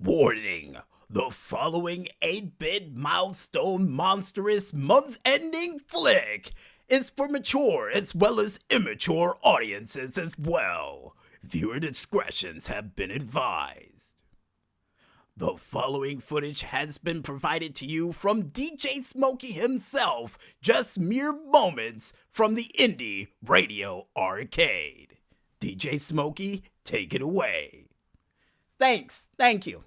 Warning! The following 8-bit milestone monstrous month-ending flick is for mature as well as immature audiences as well. Viewer discretions have been advised. The following footage has been provided to you from DJ Smokey himself, just mere moments from the Indy Radio Arcade. DJ Smokey, take it away. Thank you.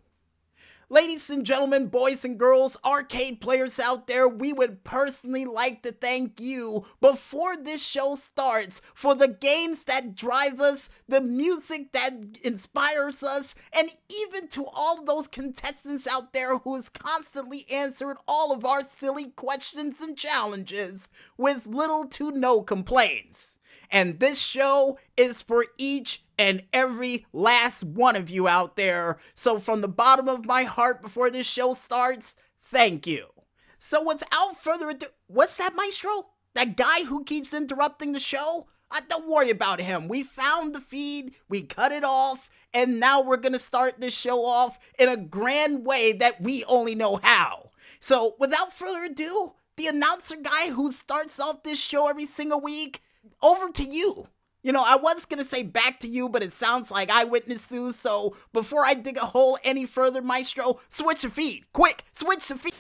Ladies and gentlemen, boys and girls, arcade players out there, we would personally like to thank you before this show starts for the games that drive us, the music that inspires us, and even to all those contestants out there who has constantly answered all of our silly questions and challenges with little to no complaints. And this show is for each and every last one of you out there. So from the bottom of my heart before this show starts, thank you. So without further ado, what's that, Maestro? That guy who keeps interrupting the show? Don't worry about him. We found the feed, we cut it off, and now we're gonna start this show off in a grand way that we only know how. So without further ado, the announcer guy who starts off this show every single week, over to you. You know, I was going to say back to you, but it sounds like Eyewitness News, so before I dig a hole any further, Maestro, switch the feed. Quick, switch the feed.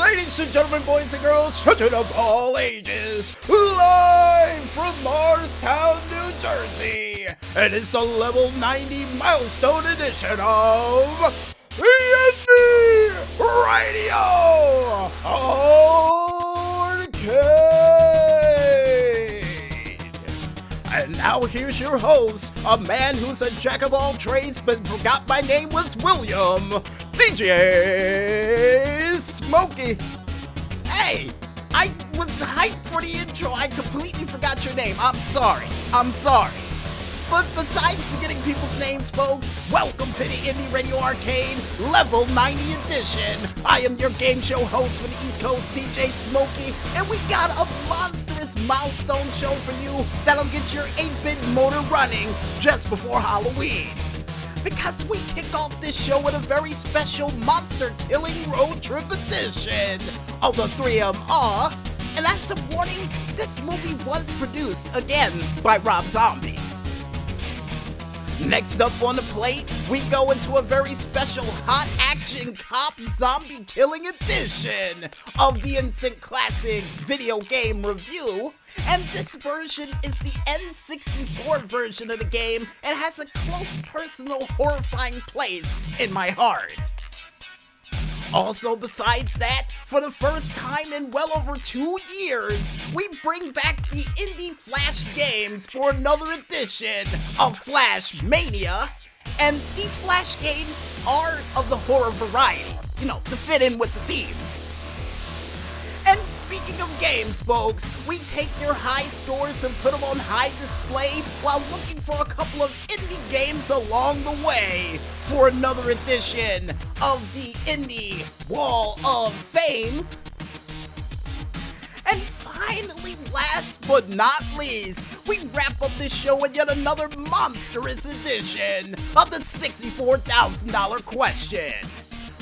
Ladies and gentlemen, boys and girls, children of all ages, live from Morristown, New Jersey, and it's the level 90 milestone edition of Indy Radio Arcade. And now here's your host, a man who's a jack of all trades but forgot my name was William, DJ Smokey. Hey, I was hyped for the intro. I completely forgot your name. I'm sorry. But besides forgetting people's names, folks, welcome to the Indy Radio Arcade Level 90 Edition. I am your game show host for the East Coast, DJ Smokey, and we got a monstrous milestone show for you that'll get your 8-bit motor running just before Halloween. Because we kick off this show with a very special monster killing road trip edition of the 3M and as a warning, this movie was produced, again, by Rob Zombie. Next up on the plate, we go into a very special hot action cop zombie killing edition of the Instant Classic video game review. And this version is the N64 version of the game and has a close personal horrifying place in my heart. Also, besides that, for the first time in well over 2 years, we bring back the Indie Flash games for another edition of Flash Mania. And these Flash games are of the horror variety, you know, to fit in with the theme. And speaking of games, folks, we take your high scores and put them on high display while looking for a couple of indie games along the way for another edition of the Indie Wall of Fame. And finally, last but not least, we wrap up this show with yet another monstrous edition of the $64,000 question.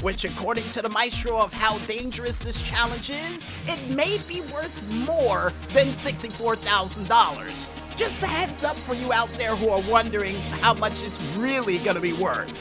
Which, according to the Maestro of how dangerous this challenge is, it may be worth more than $64,000. Just a heads up for you out there who are wondering how much it's really gonna be worth.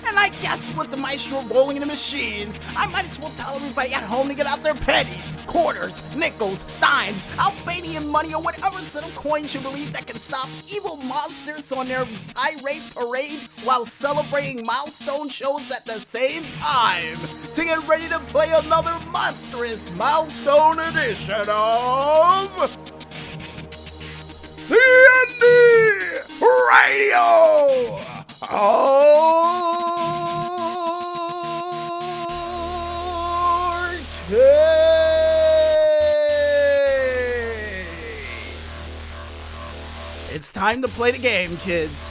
And I guess with the Maestro rolling in the machines, I might as well tell everybody at home to get out their pennies, quarters, nickels, dimes, Albanian money, or whatever set of coins you believe that can stop evil monsters on their tirade parade while celebrating milestone shows at the same time to get ready to play another monstrous milestone edition of the Indy Radio Arcade. It's time to play the game, kids.